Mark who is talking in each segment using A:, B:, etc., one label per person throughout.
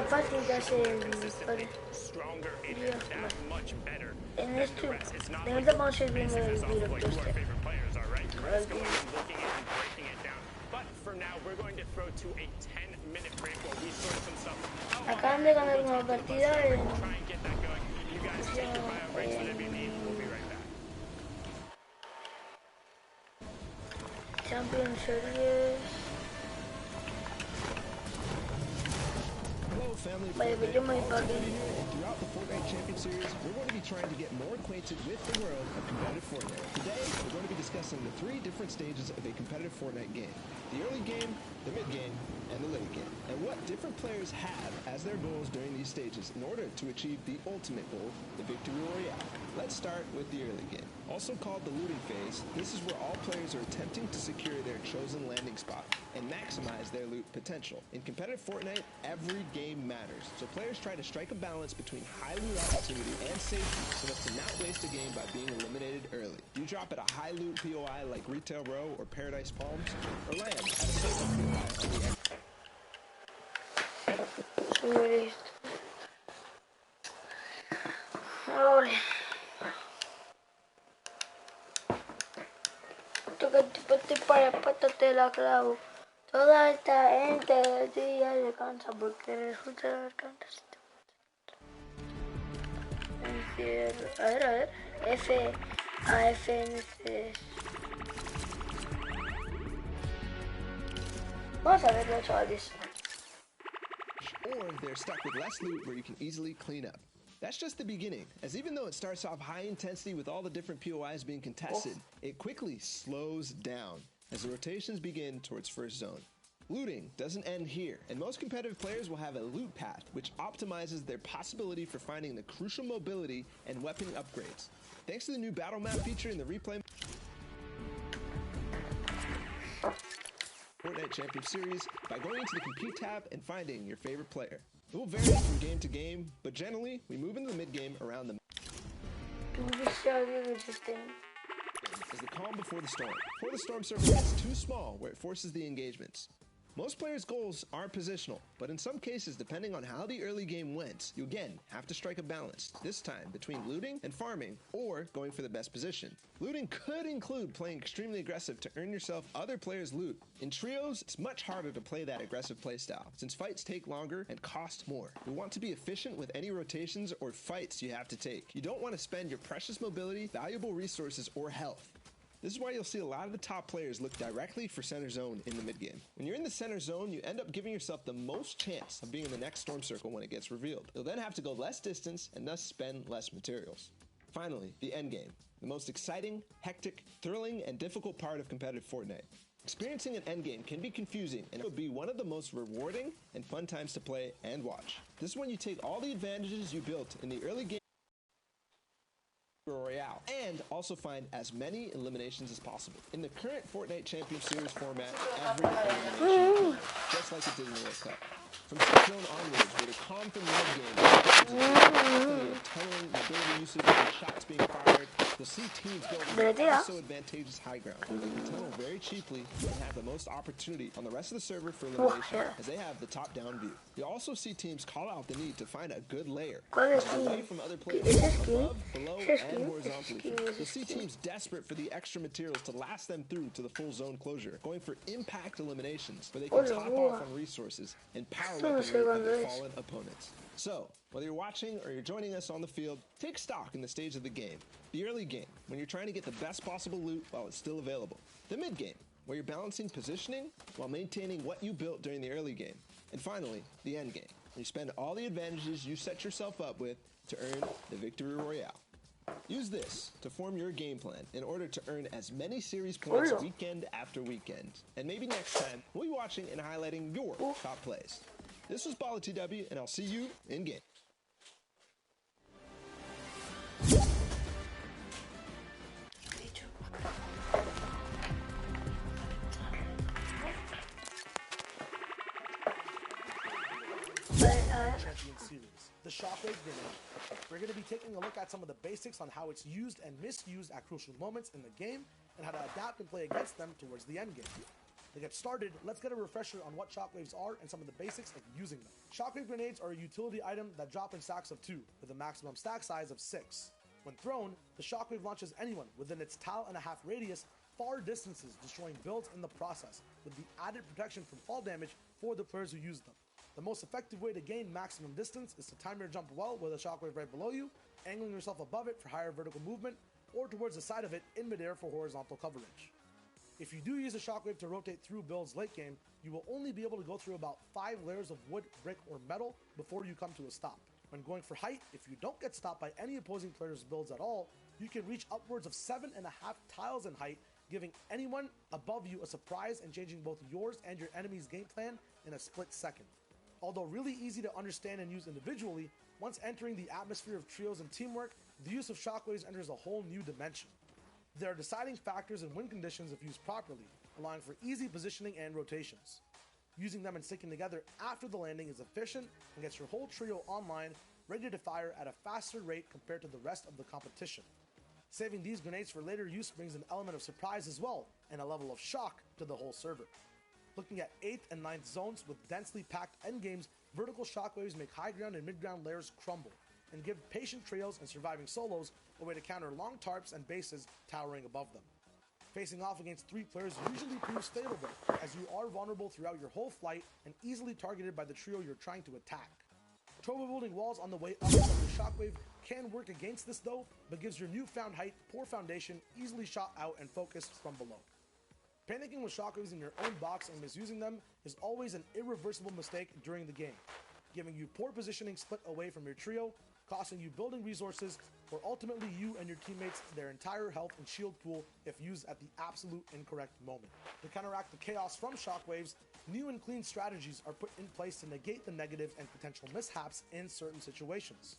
A: partidas en este momento vamos a ir viendo el directo este. Acaban de ganar una partida en Champions Series. Vaya, pero yo me voy para aquí.
B: Throughout the Fortnite Champion Series, we're going to be trying to get more acquainted with the world of competitive Fortnite. Today, we're going to be discussing the 3 different stages of a competitive Fortnite game. The early game, the mid game, and the late game. And what different players have as their goals during these stages in order to achieve the ultimate goal, the Victory Royale. Let's start with the early game. Also called the looting phase, this is where all players are attempting to secure their chosen landing spot and maximize their loot potential. In competitive Fortnite, every game matters, so players try to strike a balance between high loot opportunity and safety so as to not waste a game by being eliminated early. Do you drop at a high loot POI like Retail Row or Paradise Palms, or land at a safer POI on the end?
A: Ahora, toca tipo para patarte la clavo. Toda esta gente de día le cansa porque resulta que canta. A ver, F, A, F, N, C. Vamos a verlo, chavales.
B: Or they're stuck with less loot where you can easily clean up. That's just the beginning, as even though it starts off high intensity with all the different POIs being contested, it quickly slows down as the rotations begin towards first zone. Looting doesn't end here, and most competitive players will have a loot path, which optimizes their possibility for finding the crucial mobility and weapon upgrades. Thanks to the new battle map feature in the replay Fortnite Champion Series by going into the Compete tab and finding your favorite player. It will vary from game to game, but generally, we move into the mid-game around the as the calm before the storm. Before the storm circle gets too small where it forces the engagements. Most players' goals are positional, but in some cases, depending on how the early game went, you again have to strike a balance, this time between looting and farming, or going for the best position. Looting could include playing extremely aggressive to earn yourself other players' loot. In trios, it's much harder to play that aggressive playstyle, since fights take longer and cost more. You want to be efficient with any rotations or fights you have to take. You don't want to spend your precious mobility, valuable resources, or health. This is why you'll see a lot of the top players look directly for center zone in the mid-game. When you're in the center zone, you end up giving yourself the most chance of being in the next storm circle when it gets revealed. You'll then have to go less distance and thus spend less materials. Finally, the end game. The most exciting, hectic, thrilling, and difficult part of competitive Fortnite. Experiencing an endgame can be confusing, and it will be one of the most rewarding and fun times to play and watch. This is when you take all the advantages you built in the early game Royale, and also find as many eliminations as possible. In the current Fortnite Champion Series format, every elimination is just like it did in the World Cup. From 6th zone onwards, where the calm from the mid-game, tunneling, mobility usage, and shots being fired, you'll see teams go to the also advantageous high ground, where they can tunnel very cheaply and have the most opportunity on the rest of the server for elimination, as they have the top-down view. You'll also see teams call out the need to find a good layer, away from other players above, below, and horizontally. You'll see teams desperate for the extra materials to last them through to the full zone closure, going for impact eliminations, where they can top off on resources and power weaponry of their fallen opponents. So, whether you're watching or you're joining us on the field, take stock in the stage of the game. The early game, when you're trying to get the best possible loot while it's still available. The mid game, where you're balancing positioning while maintaining what you built during the early game. And finally, the end game, where you spend all the advantages you set yourself up with to earn the Victory Royale. Use this to form your game plan in order to earn as many series points weekend after weekend. And maybe next time, we'll be watching and highlighting your top plays. This was BallaTW, and I'll see you in game.
C: Champion Series, the Shockwave Grenade. We're going to be taking a look at some of the basics on how it's used and misused at crucial moments in the game, and how to adapt and play against them towards the end game. To get started, let's get a refresher on what shockwaves are and some of the basics of using them. Shockwave grenades are a utility item that drop in stacks of 2, with a maximum stack size of 6. When thrown, the shockwave launches anyone within its tile and a half radius far distances, destroying builds in the process, with the added protection from fall damage for the players who use them. The most effective way to gain maximum distance is to time your jump well with a shockwave right below you, angling yourself above it for higher vertical movement, or towards the side of it in midair for horizontal coverage. If you do use a shockwave to rotate through builds late game, you will only be able to go through about 5 layers of wood, brick, or metal before you come to a stop. When going for height, if you don't get stopped by any opposing player's builds at all, you can reach upwards of 7.5 tiles in height, giving anyone above you a surprise and changing both yours and your enemy's game plan in a split second. Although really easy to understand and use individually, once entering the atmosphere of trios and teamwork, the use of shockwaves enters a whole new dimension. There are deciding factors in win conditions if used properly, allowing for easy positioning and rotations. Using them and sticking together after the landing is efficient and gets your whole trio online, ready to fire at a faster rate compared to the rest of the competition. Saving these grenades for later use brings an element of surprise as well, and a level of shock to the whole server. Looking at 8th and 9th zones with densely packed endgames, vertical shockwaves make high ground and mid ground layers crumble, and give patient trios and surviving solos a way to counter long tarps and bases towering above them. Facing off against 3 players usually proves favorable, as you are vulnerable throughout your whole flight and easily targeted by the trio you're trying to attack. Turbo building walls on the way up from your shockwave can work against this though, but gives your newfound height poor foundation, easily shot out and focused from below. Panicking with shockwaves in your own box and misusing them is always an irreversible mistake during the game, giving you poor positioning split away from your trio, costing you building resources, or ultimately you and your teammates their entire health and shield pool if used at the absolute incorrect moment. To counteract the chaos from shockwaves, new and clean strategies are put in place to negate the negatives and potential mishaps in certain situations.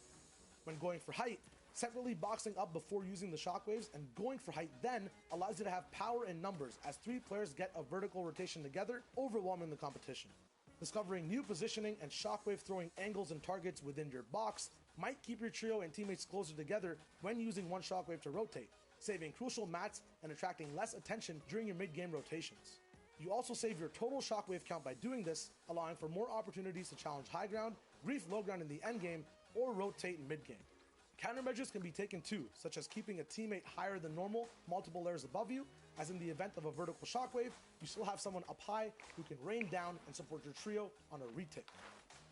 C: When going for height, separately boxing up before using the shockwaves and going for height then allows you to have power in numbers as 3 players get a vertical rotation together, overwhelming the competition. Discovering new positioning and shockwave throwing angles and targets within your box might keep your trio and teammates closer together when using one shockwave to rotate, saving crucial mats and attracting less attention during your mid-game rotations. You also save your total shockwave count by doing this, allowing for more opportunities to challenge high ground, grief low ground in the endgame, or rotate in mid-game. Countermeasures can be taken too, such as keeping a teammate higher than normal, multiple layers above you, as in the event of a vertical shockwave, you still have someone up high who can rain down and support your trio on a retake.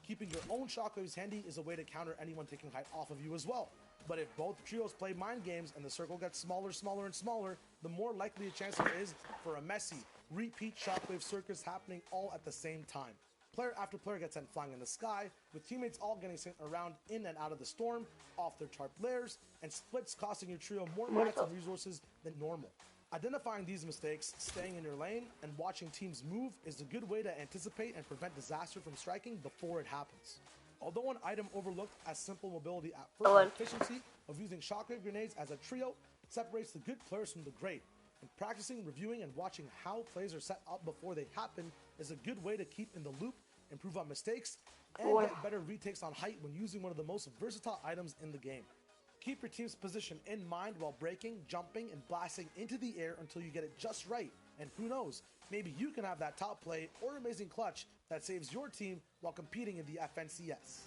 C: Keeping your own shockwaves handy is a way to counter anyone taking height off of you as well. But if both trios play mind games and the circle gets smaller, and smaller, the more likely a chance there is for a messy, repeat shockwave circus happening all at the same time. Player after player gets sent flying in the sky, with teammates all getting sent around in and out of the storm, off their tarp layers, and splits costing your trio more mats and resources than normal. Identifying these mistakes, staying in your lane, and watching teams move is a good way to anticipate and prevent disaster from striking before it happens. Although an item overlooked as simple mobility at first, the efficiency of using shockwave grenades as a trio separates the good players from the great. And practicing, reviewing, and watching how plays are set up before they happen is a good way to keep in the loop, improve on mistakes, and get better retakes on height when using one of the most versatile items in the game. Keep your team's position in mind while breaking, jumping, and blasting into the air until you get it just right. And who knows, maybe you can have that top play or amazing clutch that saves your team while competing in the FNCS.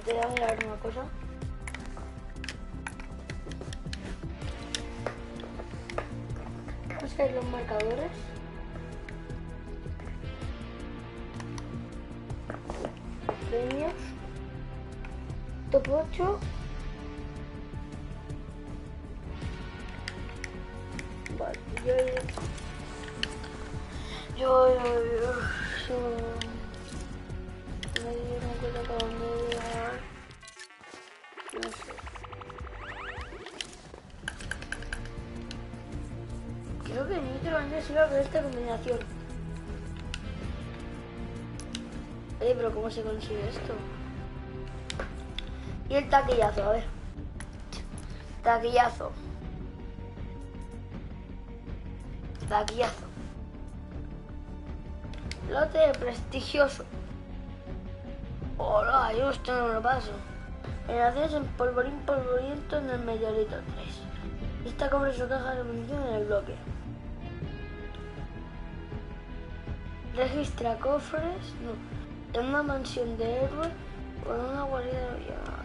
A: Te voy a mirar una cosa. Vamos a ver los marcadores. Premios. Top 8. Vale, yo me dieron cuenta que acaban de dar. No sé. Creo que Nitro antes iba con esta combinación. Oye, pero ¿cómo se consigue esto? Y el taquillazo, a ver. Taquillazo. Taquillazo. Lote prestigioso. Hola, yo esto no me lo paso. Generaciones en polvoriento en el meteorito 3. Esta cobre su caja de munición en el bloque. Registra cofres, no, en una mansión de héroe o en una guarida de villano.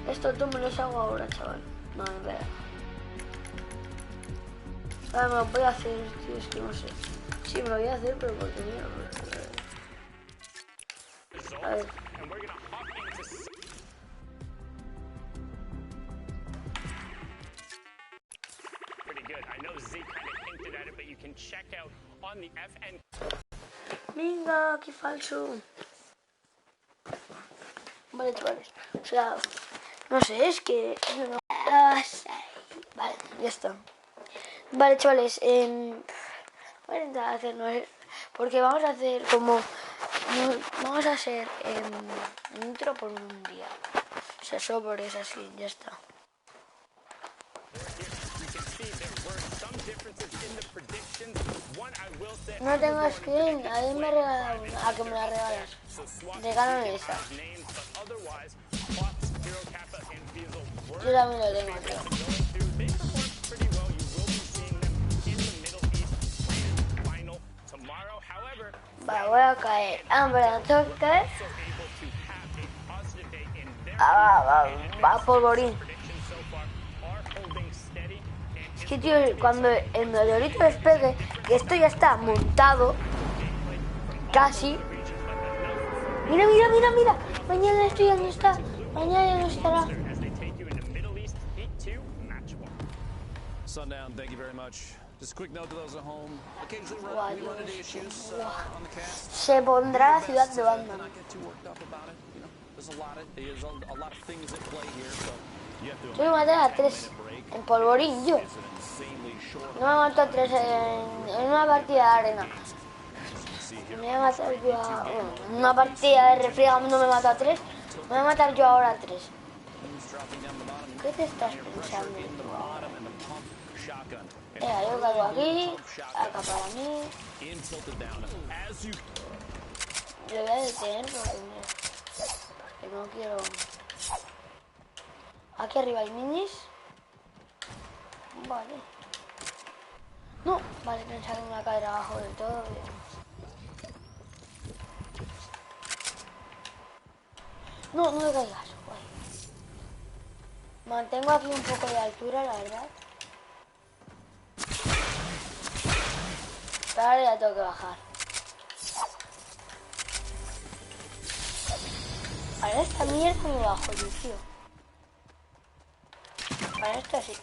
A: Esto tú me lo hago ahora, chaval. No, en verdad. Ahora me lo voy a hacer, tío, es que no sé. Sí, me lo voy a hacer, pero porque mira. A ver. Venga, qué falso. Vale, chavales. O sea, no sé, es que... Vale, ya está. Vale, chavales. Voy a intentar hacernos... Porque vamos a hacer como... Vamos a hacer intro por un día. O sea, solo por eso así, ya está. No tengo skin, ahí me regalan una. ¿A que me la regalas? Regálame esa. Yo también lo tengo, tío. Vale, voy a caer. Ah, pero tengo que caer. Va, polvorín. Es que, tío, cuando el meteorito despegue, que esto ya está montado, casi. Mira, mira, mira, mira. Mañana esto ya no está. Mañana ya no estará.
D: Sundown, thank you very much. Just a quick note to those at home. Occasionally we run into issues on the cast.
A: Se pondrá ciudad de banda.
D: There's a lot of things at play here, so you have to
A: Yo me maté a 3 en polvorín, yo. No me maté a 3 en una partida de arena. Me voy a matar yo a... Bueno, en una partida de refriega no me mato a 3. Me voy a matar yo ahora a 3. ¿Qué te estás pensando? Yo caigo aquí. Acá para mí. Lo voy a detener porque no quiero... Aquí arriba hay minis. Vale. No, vale, pensar en una cadera abajo del todo. No, no me caigas. Guay. Mantengo aquí un poco de altura, la verdad. Pero ahora ya tengo que bajar. Para esta mierda me bajo yo, tío. Para esto sí.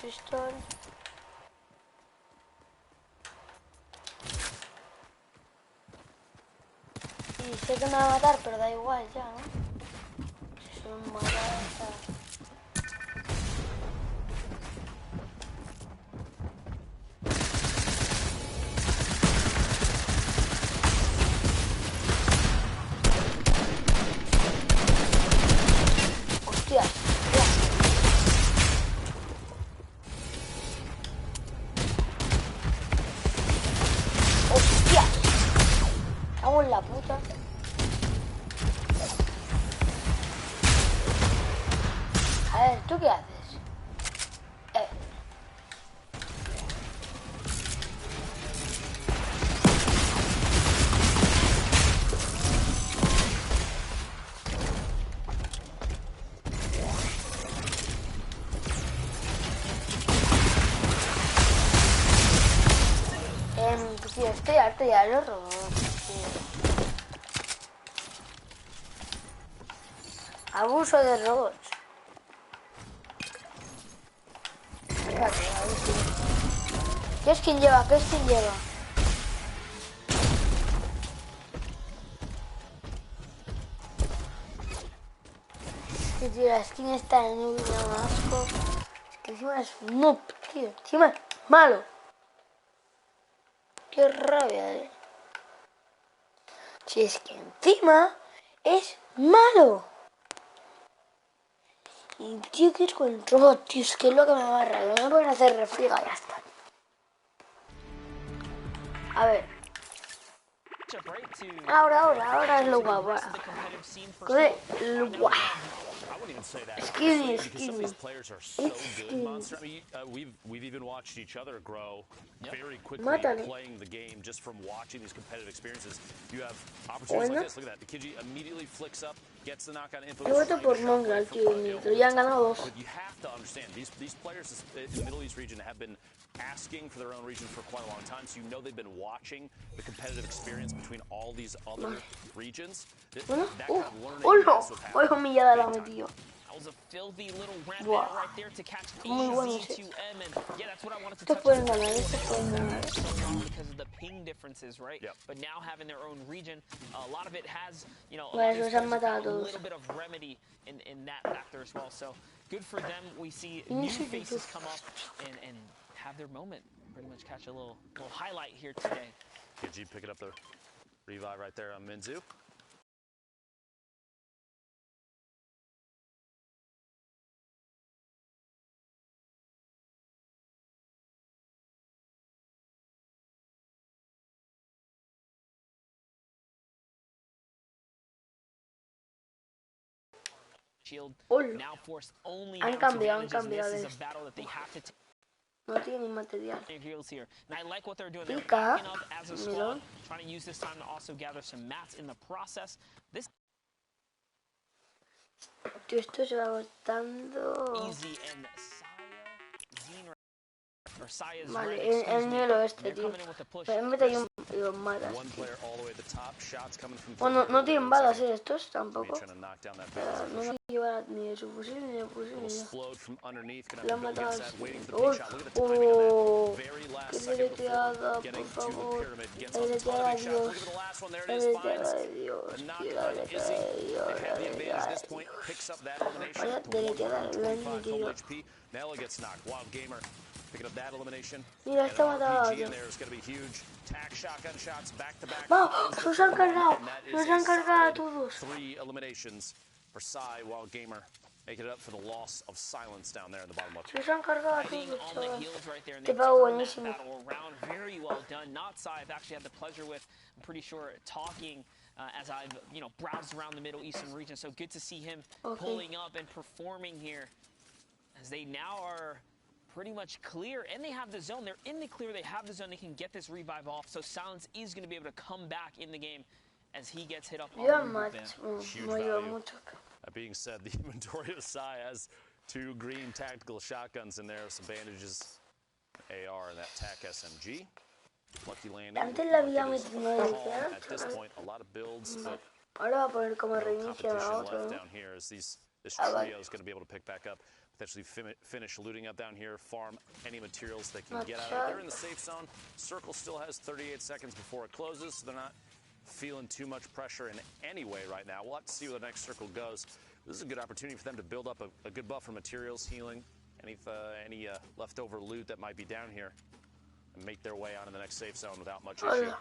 A: Pistol. Y sé que me va a matar, pero da igual ya, ¿no? Si se me mata, está... La puta. A ver, ¿tú qué haces? Tío, estoy harto ya de los robots. Abuso de robots. ¿Qué skin lleva? ¿Qué skin lleva? Es que, tío, la skin está en un asco. Es que encima es noob, tío. Encima es malo. Qué rabia, Si es que encima es malo. Y tío, que es con rojo, tío, es que es lo que me va raro. No pueden hacer refriega, ya está. A ver. Ahora es lo guapo. Excuse me.
D: We've even watched each other grow very quickly playing the game just from watching these competitive experiences. You have opportunities like this. Look at that. The Kiji immediately flicks up, gets the knockout info.
A: Yo voto por Mongrel, tío, y ya han ganado 2.
D: But you have to understand, these players in the Middle East region have been asking for their own region for quite a long time, so you know they've been watching the competitive experience between all these other regions. That kind of learning
A: humillada la metió.
E: That was a filthy little ramp right there to catch AZ2M, and yeah, that's what I wanted to touch on. Because of the ping differences, right?
D: Yep.
E: But now having their own region, a lot of it has, you know,
A: a
E: little bit of remedy in that factor as well. So good for them. We see new faces come up and have their moment. Pretty much catch a little highlight here today.
D: Kiji picking up the revive right there on Minzu.
E: Shield now forced only
A: Han cambiado.
E: This is a battle that they have to take.
A: No tiene ni material.
E: Heals here. And I like what they're doing. They're backing up as a squad, trying to use this time to also gather some mats in the process. This
A: Esto se va agotando.
E: Easy and Saya or Saya's
A: vale, el nielo este, tío. Pero en vez de un balas. Bueno, no tienen balas estos tampoco. No me lleva ni de su fusil ni de fusil ni nada. Lo han matado al... ¡Qué deleteada, por favor! ¡La deleteada de Dios! ¡La deleteada de Dios! ¡Tío, la deleteada de Dios! ¡La deleteada de Dios! ¡Vaya deleteada! ¡Lo han metido!
D: Picking up that elimination.
A: Mira, está matado.
D: There's going to be huge tack shotgun shots back to back.
A: ¡Vamos! ¡Nos han cargado! ¡Nos han cargado a todos!
D: 3 eliminations for Psy, while Gamer making it up for the loss of silence down there in the bottom left.
A: ¡Nos han cargado a todos, chaval! Te pago buenísimo.
E: Very well done. Not Psy, I've actually had the pleasure with, I'm pretty sure, talking as I've, browsed around the Middle Eastern region. So good to see him pulling up and performing here as they now are pretty much clear, and they have the zone. They're in the clear. They have the zone. They can get this revive off. So Silence is going to be able to come back in the game as he gets hit up.
D: Huge value. That being said, the inventory of Psy has 2 green tactical shotguns in there, some bandages, AR, and that TAC SMG. Lucky landing. At this point, a lot of builds, but competition left down here as this trio is going to be able to pick back up. Potentially finish looting up down here, farm any materials they can get out of it. They're in the safe zone. Circle still has 38 seconds before it closes, so they're not feeling too much pressure in any way right now. We'll have to see where the next circle goes. This is a good opportunity for them to build up a good buffer, materials, healing, any leftover loot that might be down here, and make their way onto the next safe zone without much issue.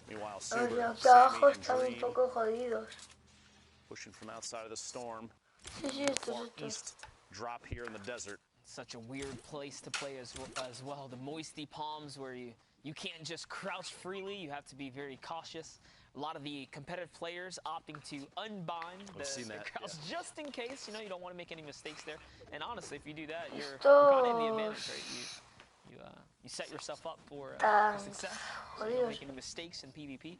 D: Meanwhile, Super, Sammy, and Dream pushing from outside of the storm. Far east drop here in the desert.
E: Such a weird place to play as well. The moisty palms where you can't just crouch freely. You have to be very cautious. A lot of the competitive players opting to unbind the crouch just in case. You don't want to make any mistakes there. And honestly, if you do that, you're kind of in the advantage, right? You set yourself up for success. So you don't make any mistakes in PvP.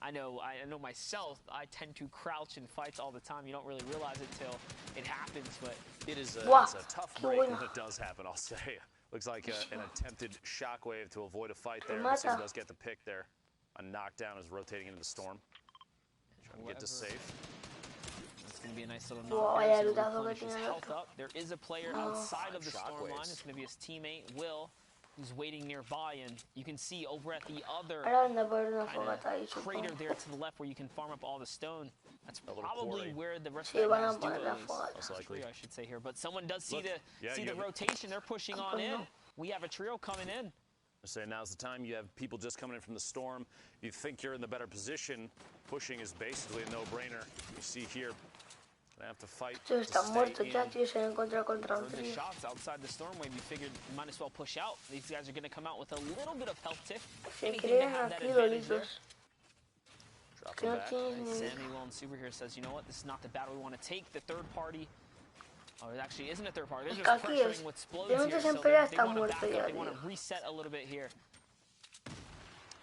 E: I know myself, I tend to crouch in fights all the time. You don't really realize it till it happens, but
D: it is it's a tough break when it does happen, I'll say. Looks like an attempted shockwave to avoid a fight there. He does get the pick there. A knockdown is rotating into the storm. Trying to get to safe.
E: It's going to be a nice little knockdown. So replenish his health up. There is a player outside of the storm line. It's going to be his teammate, Will, who's waiting nearby, and you can see over at the other crater there to the left where you can farm up all the stone. That's probably where the rest of the guys do most likely, I should say here. But someone does see the rotation. They're pushing on in. We have a trio coming in.
D: Say now's the time. You have people just coming in from the storm. You think you're in the better position. Pushing is basically a no-brainer. You see here, gonna have to fight.
A: Está muerto ya, tío. Se va a encontrar contra un
E: The
A: trío.
E: shots outside the storm wave, you figured you might as well push out. These guys are going to come out with a little bit of health tick.
A: Se
E: Anything to
A: creen
E: have that
A: aquí
E: advantage there.
A: dolitos.
D: Drop
A: Que
D: them
A: no
D: back.
A: tienes ni...
E: Sammy Will and Super here says, you know what, this is not the battle we want to take. The third party, oh, it actually isn't a third party. They're just
A: Aquí es.
E: pressuring with explodes
A: De
E: here,
A: muchas
E: so
A: empresas
E: they
A: está
E: want to
A: muerto
E: back
A: ya,
E: up. They want
A: tío.
E: to reset a little bit here.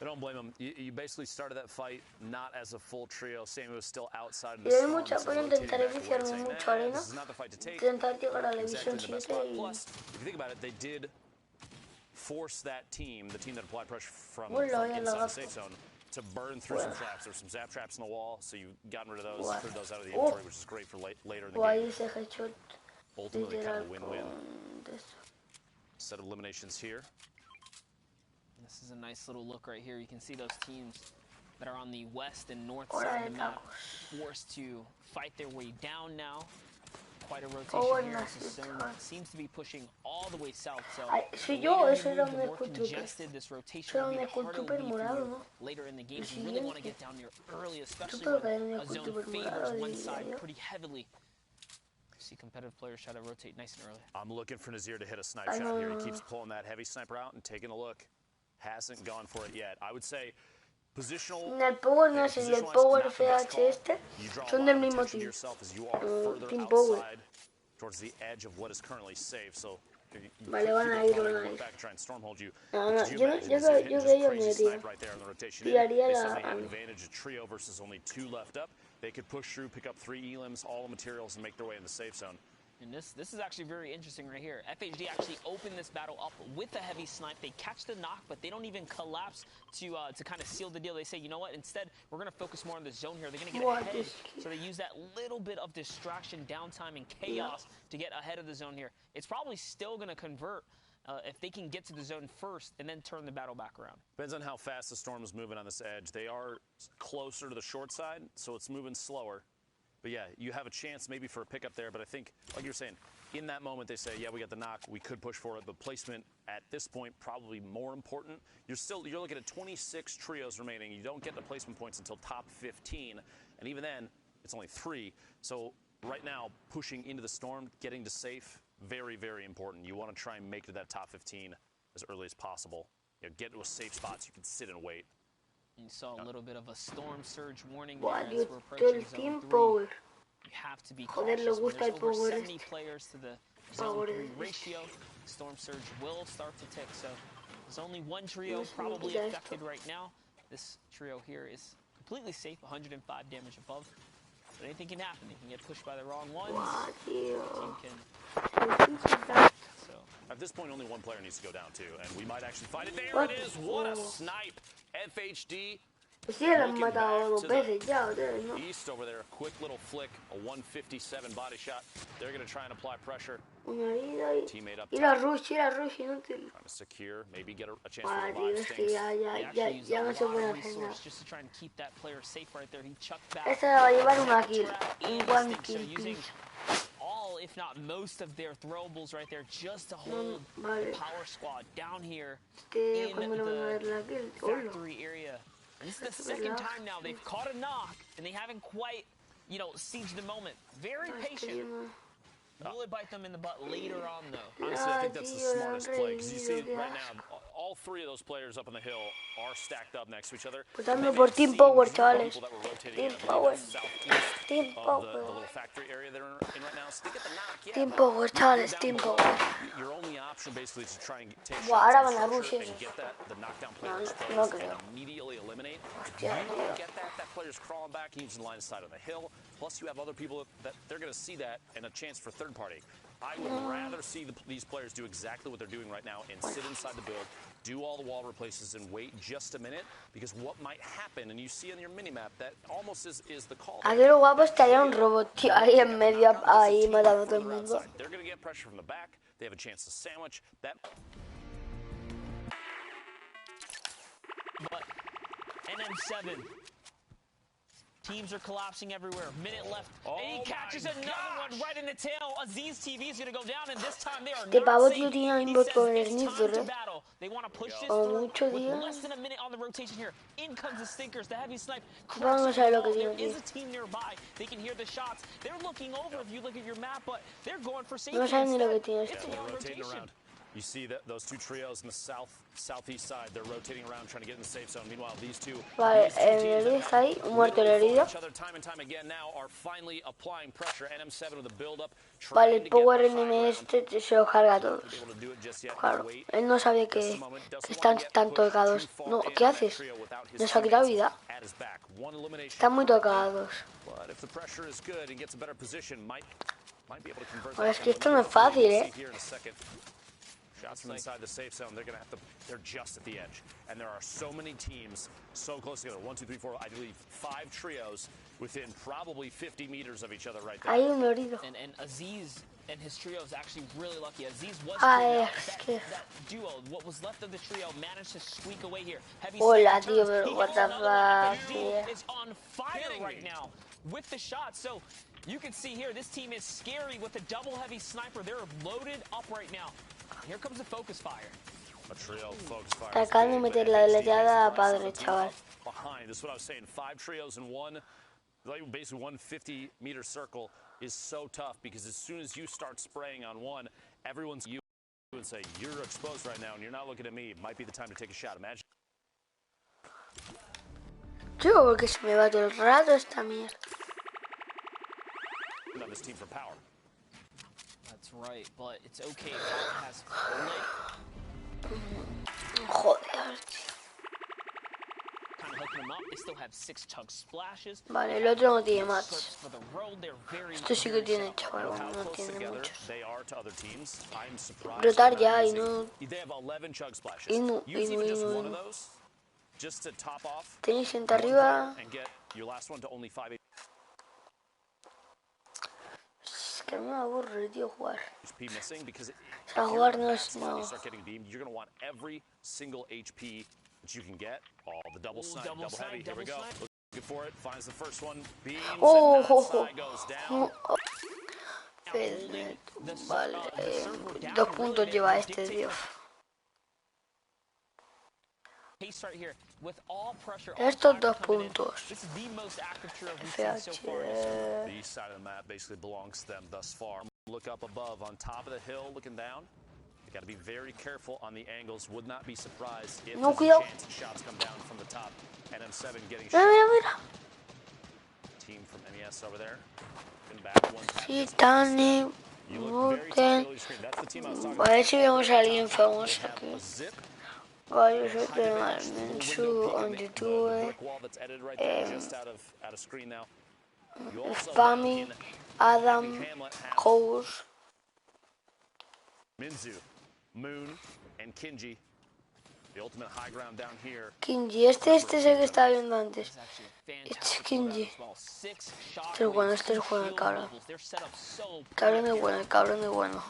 D: I don't blame them. You basically started that fight not as a full trio. Sammy was still outside of
A: Y
D: the
A: hay
D: storm.
A: mucha,
D: so
A: voy a
D: rotating
A: intentar
D: back away,
A: viciarme
D: saying,
A: mucho
D: "Nah,
A: arena.
D: this is not the fight to take."
A: Intentar llegar a la
D: Exactly
A: división
D: the best
A: 7
D: spot.
A: y...
D: Plus, if you think about it, they did force that team, the team that applied pressure from
A: Bueno, ya lo
D: inside the
A: gasto.
D: safe zone, to burn through some traps. There's some zap traps in the wall, so you've gotten rid of those,
A: What?
D: cleared those out of the
A: Oh.
D: inventory, which is great for later in the
A: O ahí
D: game.
A: ese headshot
D: Ultimately, kind
A: literal
D: of a win-win.
A: con... de eso.
D: Set of eliminations here.
E: This is a nice little look right here. You can see those teams that are on the west and north
A: Hora
E: side
A: de
E: of the map
A: tacos.
E: forced to fight their way down now. Quite a
A: Oh,
E: rotation here.
A: nice
E: As the zone
A: try.
E: seems to be pushing all the way south. So
A: Ay, soy
E: the
A: yo,
E: later
A: eso
E: you
A: era
E: move,
A: un
E: the more
A: escultupe.
E: congested this rotation
A: Eso era
E: will be,
A: un
E: the harder it will
A: escultupe
E: be for
A: morado,
E: you
A: ¿no?
E: later in the game.
A: El
E: You really want to
A: siguiente.
E: get down here early, especially
A: creo que
E: when
A: era un
E: a zone
A: escultupe
E: favors
A: morado,
E: one
A: diría
E: side
A: yo.
E: pretty heavily. See competitive players try to rotate nice and early.
D: I'm looking for Nazir to hit a snipe
A: I
D: shot
A: know.
D: here. He keeps pulling that heavy sniper out and taking a look. Hasn't gone for it yet. I would say positional.
A: El Power Nation y el Power FH este son del mismo team.
D: Yourself as you are further
A: Team Power.
D: outside towards the edge of what is currently safe. So
A: Vale, van a ir, van a ir.
D: back and try and stormhold you.
A: No, no,
D: Could you
A: yo
D: imagine
A: que
D: Nazir hitting
A: yo
D: just
A: que yo
D: crazy
A: me haría.
D: snipe right there on the rotation?
A: Tiraría
D: They
A: la-
D: suddenly have advantage of trio versus only 2 left up. They could push through, pick up 3 elims, all the materials, and make their way in the safe zone.
E: And this is actually very interesting right here. FHD actually opened this battle up with a heavy snipe. They catch the knock, but they don't even collapse to kind of seal the deal. They say, you know what? Instead, we're going to focus more on the zone here. They're going to get
A: What
E: ahead.
A: is-
E: So they use that little bit of distraction, downtime, and chaos to get ahead of the zone here. It's probably still going to convert if they can get to the zone first and then turn the battle back around.
D: Depends on how fast the storm is moving on this edge. They are closer to the short side, so it's moving slower. But yeah, you have a chance maybe for a pickup there, but I think, like you were saying, in that moment they say, yeah, we got the knock, we could push for it, but placement at this point probably more important. You're looking at 26 trios remaining. You don't get the placement points until top 15, and even then, it's only 3. So right now, pushing into the storm, getting to safe, very, very important. You want to try and make it to that top 15 as early as possible. Get to a safe spot so you can sit and wait.
E: You saw a little bit of a storm surge warning
A: Buah,
E: there as
A: tío,
E: we're
A: todo
E: approaching
A: el
E: zone
A: Team
E: 3.
A: Power.
E: You have to be
A: Joder,
E: cautious
A: le
E: when
A: gusta
E: there's
A: el
E: over
A: power
E: 70
A: este.
E: players to the
A: Power
E: zone 3
A: este.
E: ratio. Storm surge will start to tick, so there's only one trio
A: No sé,
E: probably
A: quita
E: affected
A: esto.
E: right now. This trio here is completely safe, 105 damage above. But anything can happen. They can get pushed by the wrong ones.
A: Buah, tío.
E: Team can, so
D: At this point, only one player needs to go down, too, and we might actually find it. There
A: What?
D: it is. What a snipe. FHD
A: Pues sí, lo han
D: looking
A: matado
D: back
A: dos
D: to
A: veces ya, ustedes, ¿no?
D: east over there. A quick little flick, a 157 body shot. They're going to try and apply pressure.
A: Una herida y...
D: Teammate up
A: Ir
D: top,
A: a rush, inútil.
D: trying to secure, maybe get a chance
A: Buah,
D: for
A: tío,
D: revive
A: es que
D: stinks.
A: ya,
E: he
A: ya,
E: actually used
A: ya
E: a
A: no se
E: lot
A: puede
E: of
A: hacer nada.
E: resource just to try and keep that player safe right there. He chucked back.
A: Esta la va a llevar una
E: Trap
A: kill. Un
E: and
A: one
E: stick, so
A: kill
E: using
A: piece.
E: all, if not most of their throwables right there just to hold
A: vale.
E: the power squad down here
A: Que
E: in
A: cuando le van a dar
E: the
A: la kill. Hola.
E: factory area. And this is the second time now they've caught a knock and they haven't quite, sieged the moment. Very patient. Will it bite them in the butt later on, though?
D: Honestly, I think that's the
A: tío,
D: smartest play, because you see
A: revivido,
D: right
A: qué
D: now, all 3 of those players up on the hill are stacked up next to each other.
A: Votando por Team Power, chavales.
D: People that were rotating
A: Team
D: in, I believe
A: Power.
D: that's southeast
A: Team
D: of the
A: Power.
D: little factory area they're in right now. So they get the knock, yeah,
A: Team
D: but
A: Power,
D: you're
A: chavales,
D: down
A: Team
D: below.
A: Power.
D: Your only option basically is to try and take
A: Buah,
D: shots
A: ahora
D: in
A: van a
D: structure
A: rush
D: and
A: esos.
D: get the knockdown player
A: No
D: exposed
A: creo.
D: and immediately eliminate. If
A: Hostia,
D: you don't
A: tío.
D: get that player's crawling back and using line of sight on the hill. Plus, you have other people that they're going to see that and a chance for third party. I would rather see these players do exactly what they're doing right now and sit inside the build, do all the wall replaces, and wait just a minute, because what might happen, and you see on your minimap, that almost is the call.
A: Aquí lo guapo estaría un robot, tío, ahí en medio, ahí matando a todo el mundo.
D: They're going to get pressure from the back. They have a chance to sandwich that.
E: But NM7 Teams are collapsing everywhere. Minute left. And he catches another one right in the tail. Aziz TV is going to go down, and this time they are not safe. He says it's time to battle. They want to push this through with less than a minute on the rotation here. In comes the stinkers, the heavy snipe. Cracks the ball. There is a team nearby. They can hear the shots. They're looking over if you look at your map, but they're going for safety instead. It's a long rotation.
D: You see that those two trios in the southeast side, they're rotating around trying to get in the safe zone. Meanwhile, these two
A: vale, está ahí, muerto el herido.
D: Time and time again now are finally applying pressure. NM7 with a build up.
A: Vale, el power enemy este se lo carga a todos. Claro, él no sabe que están tan tocados. No, ¿qué haces? Nos ha quitado vida. Están muy tocados. Ahora es que esto no es fácil,
D: Shots from inside the safe zone. They're just at the edge. And there are so many teams so close together. 1, 2, 3, 4, I believe 5 trios within probably 50 meters of each other right there.
A: Hay un herido.
E: And Aziz and his trio is actually really lucky. Aziz was that duo, what was left of the trio, managed to squeak away here. Heavy
A: hola, tío, pero what the fuck,
E: is on fire right now with the shot. So you can see here, this team is scary with a double heavy sniper. They're loaded up right now. Here comes the focus fire.
D: A trio focus fire.
A: Acaban de meter la deleteada padre, chaval.
D: Behind, this is what I was saying. 5 trios in one, like basically 150-meter circle is so tough because as soon as you start spraying on one, everyone's you and say you're exposed right now and you're not looking at me. It might be the time to take a shot. Imagine.
A: Yo, porque se me va todo el rato esta mierda.
D: On this team for power.
E: That's right, but it's okay. Power has
A: Joder.
E: Kind of hooking them up. They still have 6 chug splashes.
A: Vale, el otro no tiene más. Esto sí que tiene, chaval, no tiene muchos. Brotar ya y no. Y no. Tenéis gente arriba. Que a mí me aburre, tío, jugar. O sea, jugar no es... No. Vale, 2 puntos lleva este, tío. Estos 2 puntos. FH.
D: The east side of the map basically belongs to them thus far. Look up above on top of the hill, looking down. You got to be very careful on the angles. Would not be surprised if there's a chance shots come down from the top. NM7 getting shot. Team from MES over there.
A: Sí, Tani. A ver si vemos a alguien famoso aquí. Yo soy Mensu on YouTube, Spammy, Adam, Coach,
D: Minzu, Moon, and Kinji. The ultimate high ground down here.
A: Kinji, este es el que estaba viendo antes. Es Kinji. Este es bueno, el cabrón. Cabrón es bueno, el cabrón es bueno.